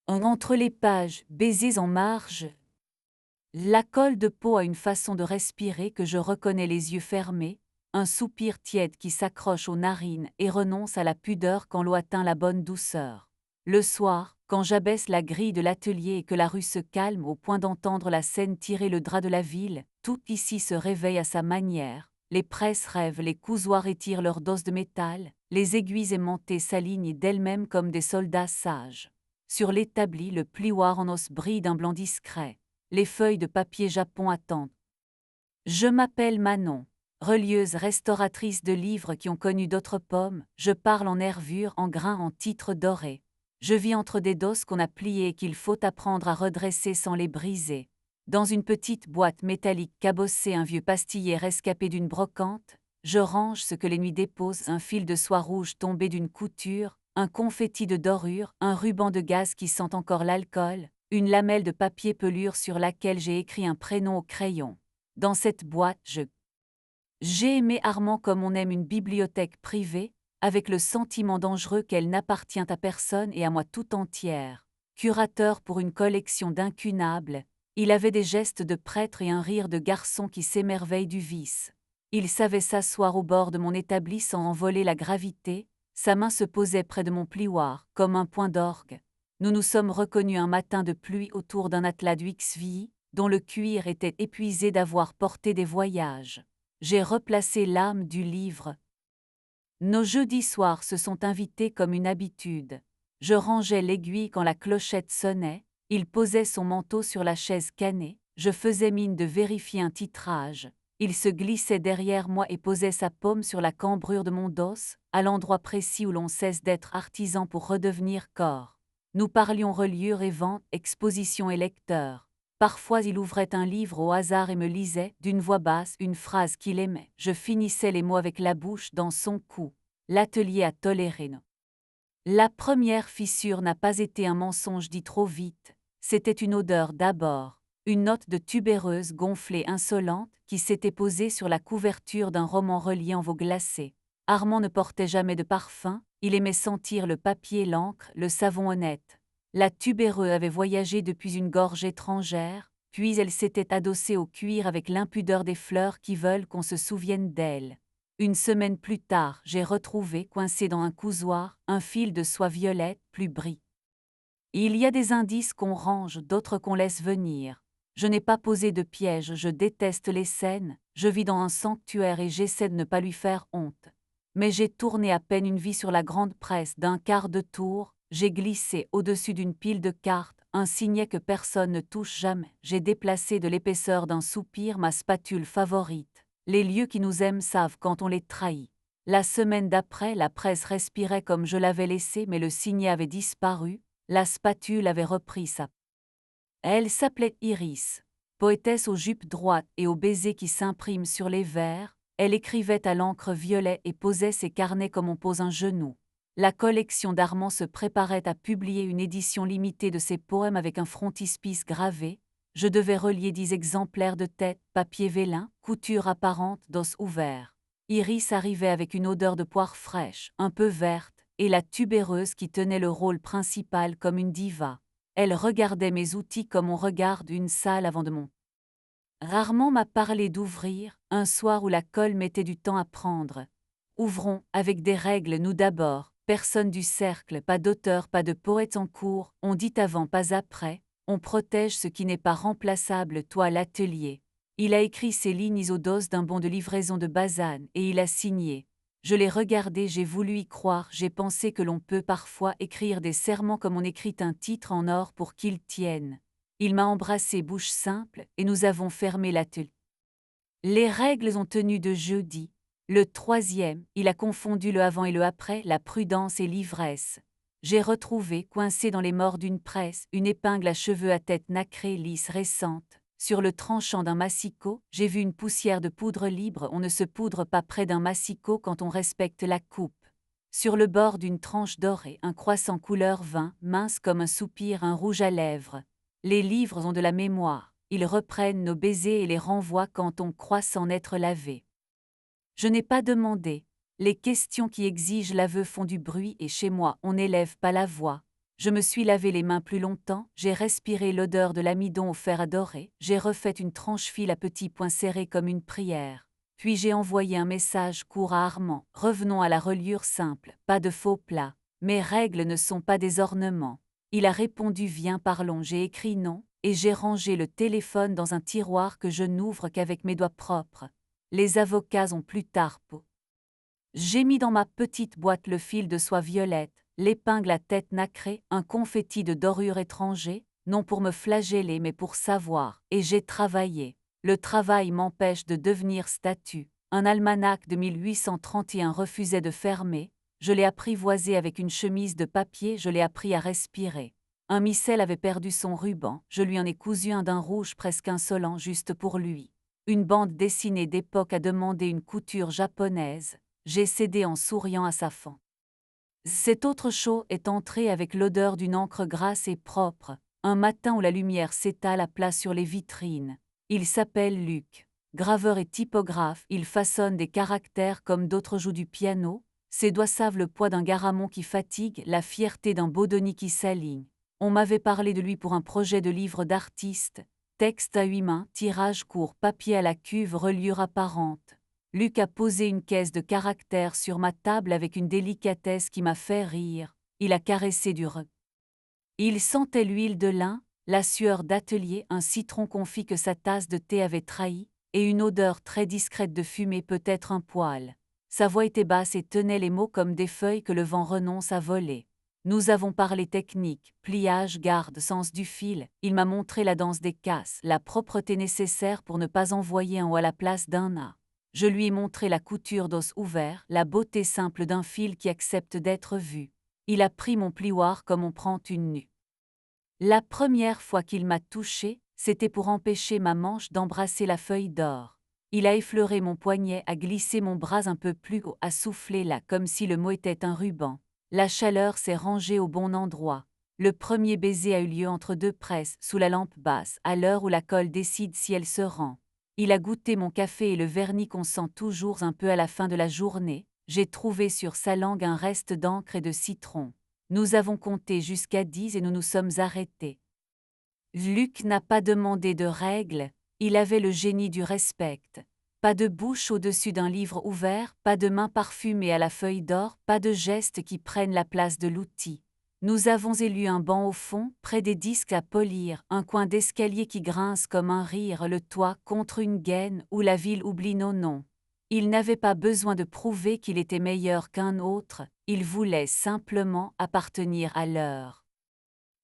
Entre les pages, baisers en marge. La colle de peau a une façon de respirer que je reconnais les yeux fermés, un soupir tiède qui s'accroche aux narines et renonce à la pudeur quand l'eau atteint la bonne douceur. Le soir, quand j'abaisse la grille de l'atelier et que la rue se calme au point d'entendre la Seine tirer le drap de la ville, tout ici se réveille à sa manière. Les presses rêvent, les cousoirs étirent leur dose de métal, les aiguilles aimantées s'alignent d'elles-mêmes comme des soldats sages. Sur l'établi, le plioir en os brille d'un blanc discret. Les feuilles de papier japon attendent. Je m'appelle Manon, relieuse restauratrice de livres qui ont connu d'autres pommes, je parle en nervures, en grains, en titres dorés. Je vis entre des doses qu'on a pliées et qu'il faut apprendre à redresser sans les briser. Dans une petite boîte métallique cabossée, un vieux pastillet rescapé d'une brocante, je range ce que les nuits déposent, un fil de soie rouge tombé d'une couture, un confetti de dorure, un ruban de gaz qui sent encore l'alcool, une lamelle de papier pelure sur laquelle j'ai écrit un prénom au crayon. Dans cette boîte, j'ai aimé Armand comme on aime une bibliothèque privée, avec le sentiment dangereux qu'elle n'appartient à personne et à moi tout entière. Curateur pour une collection d'incunables, il avait des gestes de prêtre et un rire de garçon qui s'émerveille du vice. Il savait s'asseoir au bord de mon établi sans en voler la gravité, sa main se posait près de mon plioir, comme un point d'orgue. Nous nous sommes reconnus un matin de pluie autour d'un atlas du XVII, dont le cuir était épuisé d'avoir porté des voyages. J'ai replacé l'âme du livre. Nos jeudis soirs se sont invités comme une habitude. Je rangeais l'aiguille quand la clochette sonnait, il posait son manteau sur la chaise canée, je faisais mine de vérifier un titrage. Il se glissait derrière moi et posait sa paume sur la cambrure de mon dos, à l'endroit précis où l'on cesse d'être artisan pour redevenir corps. Nous parlions reliure et vente, exposition et lecteur. Parfois il ouvrait un livre au hasard et me lisait, d'une voix basse, une phrase qu'il aimait. Je finissais les mots avec la bouche dans son cou. L'atelier a toléré. La première fissure n'a pas été un mensonge dit trop vite, c'était une odeur d'abord, une note de tubéreuse gonflée insolente qui s'était posée sur la couverture d'un roman relié en veau glacé. Armand ne portait jamais de parfum, il aimait sentir le papier, l'encre, le savon honnête. La tubéreuse avait voyagé depuis une gorge étrangère, puis elle s'était adossée au cuir avec l'impudeur des fleurs qui veulent qu'on se souvienne d'elle. Une semaine plus tard, j'ai retrouvé, coincé dans un cousoir, un fil de soie violette, plus bris. Il y a des indices qu'on range, d'autres qu'on laisse venir. Je n'ai pas posé de piège, je déteste les scènes, je vis dans un sanctuaire et j'essaie de ne pas lui faire honte. Mais j'ai tourné à peine une vie sur la grande presse d'un quart de tour, j'ai glissé au-dessus d'une pile de cartes, un signet que personne ne touche jamais, j'ai déplacé de l'épaisseur d'un soupir ma spatule favorite. Les lieux qui nous aiment savent quand on les trahit. La semaine d'après, la presse respirait comme je l'avais laissé, mais le signet avait disparu, la spatule avait repris sa. Elle s'appelait Iris. Poétesse aux jupes droites et aux baisers qui s'impriment sur les verres, elle écrivait à l'encre violet et posait ses carnets comme on pose un genou. La collection d'Armand se préparait à publier une édition limitée de ses poèmes avec un frontispice gravé. Je devais relier 10 exemplaires de tête, papier vélin, couture apparente d'os ouverts. Iris arrivait avec une odeur de poire fraîche, un peu verte, et la tubéreuse qui tenait le rôle principal comme une diva. Elle regardait mes outils comme on regarde une salle avant de monter. Rarement m'a parlé d'ouvrir, un soir où la colle mettait du temps à prendre. Ouvrons, avec des règles nous d'abord, personne du cercle, pas d'auteur, pas de poète en cours, on dit avant, pas après, on protège ce qui n'est pas remplaçable, toi l'atelier. Il a écrit ces lignes aux doses d'un bon de livraison de Bazane et il a signé. Je l'ai regardé, j'ai voulu y croire, j'ai pensé que l'on peut parfois écrire des serments comme on écrit un titre en or pour qu'ils tiennent. Il m'a embrassé bouche simple et nous avons fermé l'atelier. Les règles ont tenu de jeudi. Le troisième, il a confondu le avant et le après, la prudence et l'ivresse. J'ai retrouvé, coincé dans les morts d'une presse, une épingle à cheveux à tête nacrée, lisse, récente. Sur le tranchant d'un massicot, j'ai vu une poussière de poudre libre, on ne se poudre pas près d'un massicot quand on respecte la coupe. Sur le bord d'une tranche dorée, un croissant couleur vin, mince comme un soupir, un rouge à lèvres. Les livres ont de la mémoire, ils reprennent nos baisers et les renvoient quand on croit s'en être lavé. Je n'ai pas demandé, les questions qui exigent l'aveu font du bruit et chez moi on n'élève pas la voix. Je me suis lavé les mains plus longtemps, j'ai respiré l'odeur de l'amidon au fer à dorer, j'ai refait une tranche-fil à petits points serrés comme une prière. Puis j'ai envoyé un message court à Armand. Revenons à la reliure simple, pas de faux plats. Mes règles ne sont pas des ornements. Il a répondu viens parlons, j'ai écrit non, et j'ai rangé le téléphone dans un tiroir que je n'ouvre qu'avec mes doigts propres. Les avocats ont plus tard peau. J'ai mis dans ma petite boîte le fil de soie violette, l'épingle à tête nacrée, un confetti de dorure étranger, non pour me flageller mais pour savoir, et j'ai travaillé. Le travail m'empêche de devenir statue. Un almanach de 1831 refusait de fermer, je l'ai apprivoisé avec une chemise de papier, je l'ai appris à respirer. Un missel avait perdu son ruban, je lui en ai cousu un d'un rouge presque insolent juste pour lui. Une bande dessinée d'époque a demandé une couture japonaise, j'ai cédé en souriant à sa fan. Cet autre chaud est entré avec l'odeur d'une encre grasse et propre, un matin où la lumière s'étale à plat sur les vitrines. Il s'appelle Luc. Graveur et typographe, il façonne des caractères comme d'autres jouent du piano, ses doigts savent le poids d'un garamond qui fatigue, la fierté d'un baudonnier qui s'aligne. On m'avait parlé de lui pour un projet de livre d'artiste, texte à 8 mains, tirage court, papier à la cuve, reliure apparente. Luc a posé une caisse de caractères sur ma table avec une délicatesse qui m'a fait rire. Il a caressé du re. Il sentait l'huile de lin, la sueur d'atelier, un citron confit que sa tasse de thé avait trahi, et une odeur très discrète de fumée, peut-être un poêle. Sa voix était basse et tenait les mots comme des feuilles que le vent renonce à voler. Nous avons parlé technique, pliage, garde, sens du fil. Il m'a montré la danse des casses, la propreté nécessaire pour ne pas envoyer un O à la place d'un A. Je lui ai montré la couture d'os ouvert, la beauté simple d'un fil qui accepte d'être vu. Il a pris mon plioir comme on prend une nue. La première fois qu'il m'a touché, c'était pour empêcher ma manche d'embrasser la feuille d'or. Il a effleuré mon poignet, a glissé mon bras un peu plus haut, a soufflé là comme si le mot était un ruban. La chaleur s'est rangée au bon endroit. Le premier baiser a eu lieu entre deux presses, sous la lampe basse, à l'heure où la colle décide si elle se rend. Il a goûté mon café et le vernis qu'on sent toujours un peu à la fin de la journée. J'ai trouvé sur sa langue un reste d'encre et de citron. Nous avons compté jusqu'à 10 et nous nous sommes arrêtés. Luc n'a pas demandé de règles, il avait le génie du respect. Pas de bouche au-dessus d'un livre ouvert, pas de main parfumée à la feuille d'or, pas de gestes qui prennent la place de l'outil. Nous avons élu un banc au fond, près des disques à polir, un coin d'escalier qui grince comme un rire, le toit contre une gaine où la ville oublie nos noms. Il n'avait pas besoin de prouver qu'il était meilleur qu'un autre, il voulait simplement appartenir à l'heure.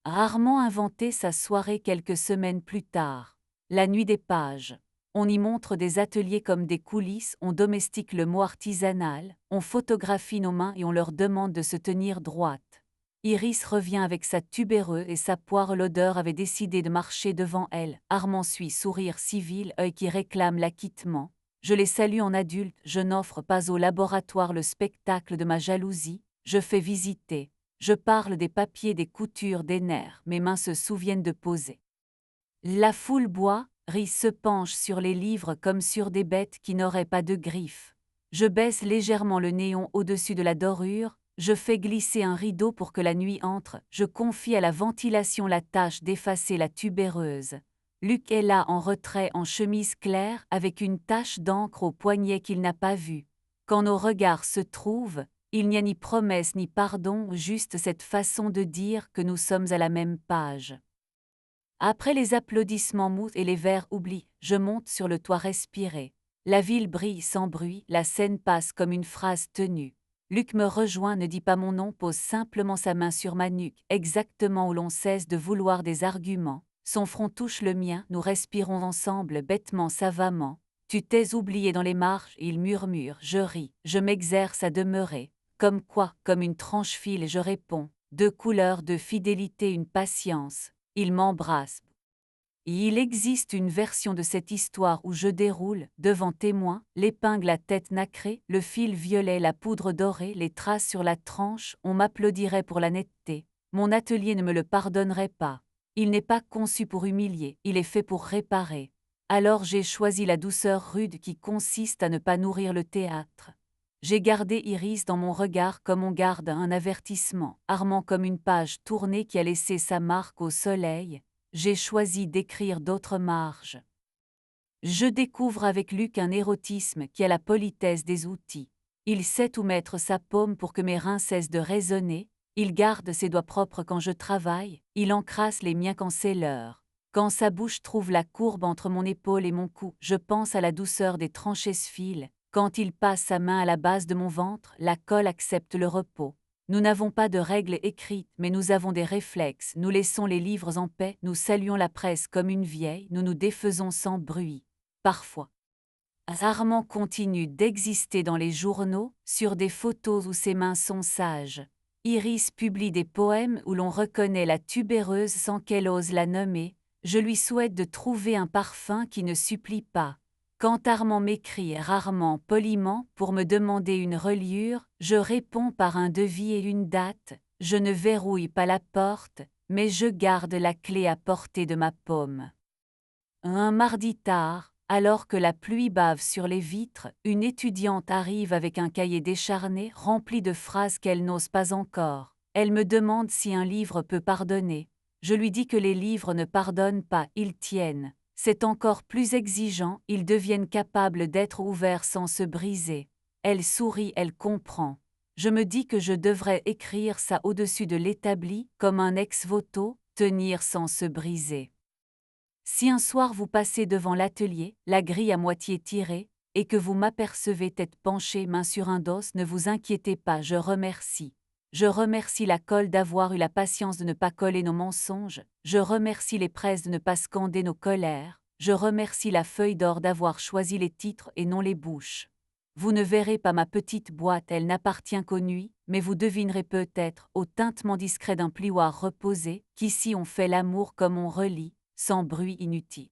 Rarement inventé sa soirée quelques semaines plus tard. La nuit des pages. On y montre des ateliers comme des coulisses, on domestique le mot artisanal, on photographie nos mains et on leur demande de se tenir droite. Iris revient avec sa tubéreuse et sa poire, l'odeur avait décidé de marcher devant elle. Armand suit, sourire civil, œil qui réclame l'acquittement. Je les salue en adulte, je n'offre pas au laboratoire le spectacle de ma jalousie, je fais visiter. Je parle des papiers, des coutures, des nerfs, mes mains se souviennent de poser. La foule boit, rit, se penche sur les livres comme sur des bêtes qui n'auraient pas de griffes. Je baisse légèrement le néon au-dessus de la dorure, je fais glisser un rideau pour que la nuit entre, je confie à la ventilation la tâche d'effacer la tubéreuse. Luc est là en retrait en chemise claire avec une tache d'encre au poignet qu'il n'a pas vue. Quand nos regards se trouvent, il n'y a ni promesse ni pardon, juste cette façon de dire que nous sommes à la même page. Après les applaudissements mous et les verres oubliés, je monte sur le toit respirer. La ville brille sans bruit, la scène passe comme une phrase tenue. Luc me rejoint, ne dit pas mon nom, pose simplement sa main sur ma nuque, exactement où l'on cesse de vouloir des arguments. Son front touche le mien, nous respirons ensemble, bêtement, savamment. Tu t'es oublié dans les marges, il murmure, je ris, je m'exerce à demeurer. Comme quoi, comme une tranche-fil, je réponds. Deux couleurs, de fidélité, une patience. Il m'embrasse. Il existe une version de cette histoire où je déroule, devant témoins, l'épingle à tête nacrée, le fil violet, la poudre dorée, les traces sur la tranche, on m'applaudirait pour la netteté. Mon atelier ne me le pardonnerait pas. Il n'est pas conçu pour humilier, il est fait pour réparer. Alors j'ai choisi la douceur rude qui consiste à ne pas nourrir le théâtre. J'ai gardé Iris dans mon regard comme on garde un avertissement, Armand comme une page tournée qui a laissé sa marque au soleil. J'ai choisi d'écrire d'autres marges. Je découvre avec Luc un érotisme qui a la politesse des outils. Il sait où mettre sa paume pour que mes reins cessent de résonner, il garde ses doigts propres quand je travaille, il encrasse les miens quand c'est l'heure. Quand sa bouche trouve la courbe entre mon épaule et mon cou, je pense à la douceur des tranchées fils. Quand il passe sa main à la base de mon ventre, la colle accepte le repos. Nous n'avons pas de règles écrites, mais nous avons des réflexes, nous laissons les livres en paix, nous saluons la presse comme une vieille, nous nous défaisons sans bruit. Parfois. Armand continue d'exister dans les journaux, sur des photos où ses mains sont sages. Iris publie des poèmes où l'on reconnaît la tubéreuse sans qu'elle ose la nommer. Je lui souhaite de trouver un parfum qui ne supplie pas. Quand Armand m'écrit rarement poliment pour me demander une reliure, je réponds par un devis et une date. Je ne verrouille pas la porte, mais je garde la clé à portée de ma paume. Un mardi tard, alors que la pluie bave sur les vitres, une étudiante arrive avec un cahier décharné rempli de phrases qu'elle n'ose pas encore. Elle me demande si un livre peut pardonner. Je lui dis que les livres ne pardonnent pas, ils tiennent. C'est encore plus exigeant, ils deviennent capables d'être ouverts sans se briser. Elle sourit, elle comprend. Je me dis que je devrais écrire ça au-dessus de l'établi, comme un ex-voto, tenir sans se briser. Si un soir vous passez devant l'atelier, la grille à moitié tirée, et que vous m'apercevez tête penchée, main sur un dos, ne vous inquiétez pas, je remercie. Je remercie la colle d'avoir eu la patience de ne pas coller nos mensonges, je remercie les presses de ne pas scander nos colères, je remercie la feuille d'or d'avoir choisi les titres et non les bouches. Vous ne verrez pas ma petite boîte, elle n'appartient qu'aux nuits, mais vous devinerez peut-être, au tintement discret d'un plioir reposé, qu'ici on fait l'amour comme on relit, sans bruit inutile.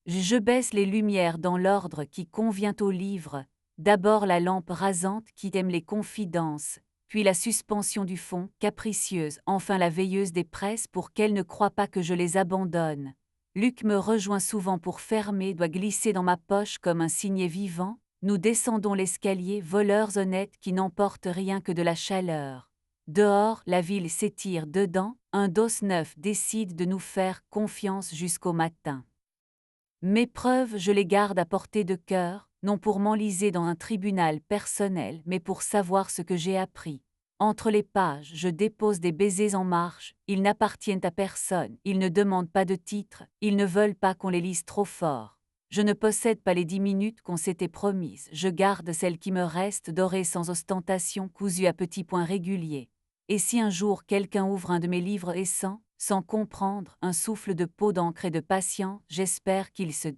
Je baisse les lumières dans l'ordre qui convient au livre, d'abord la lampe rasante qui aime les confidences, puis la suspension du fond, capricieuse, enfin la veilleuse des presses pour qu'elle ne croie pas que je les abandonne. Luc me rejoint souvent pour fermer, doit glisser dans ma poche comme un signet vivant, nous descendons l'escalier, voleurs honnêtes qui n'emportent rien que de la chaleur. Dehors, la ville s'étire, dedans, un dos neuf décide de nous faire confiance jusqu'au matin. Mes preuves, je les garde à portée de cœur, non pour m'enliser dans un tribunal personnel, mais pour savoir ce que j'ai appris. Entre les pages, je dépose des baisers en marche, ils n'appartiennent à personne, ils ne demandent pas de titre, ils ne veulent pas qu'on les lise trop fort. Je ne possède pas les 10 minutes qu'on s'était promises, je garde celles qui me restent dorées sans ostentation, cousues à petits points réguliers. Et si un jour quelqu'un ouvre un de mes livres et sans comprendre, un souffle de peau d'encre et de patience, j'espère qu'il se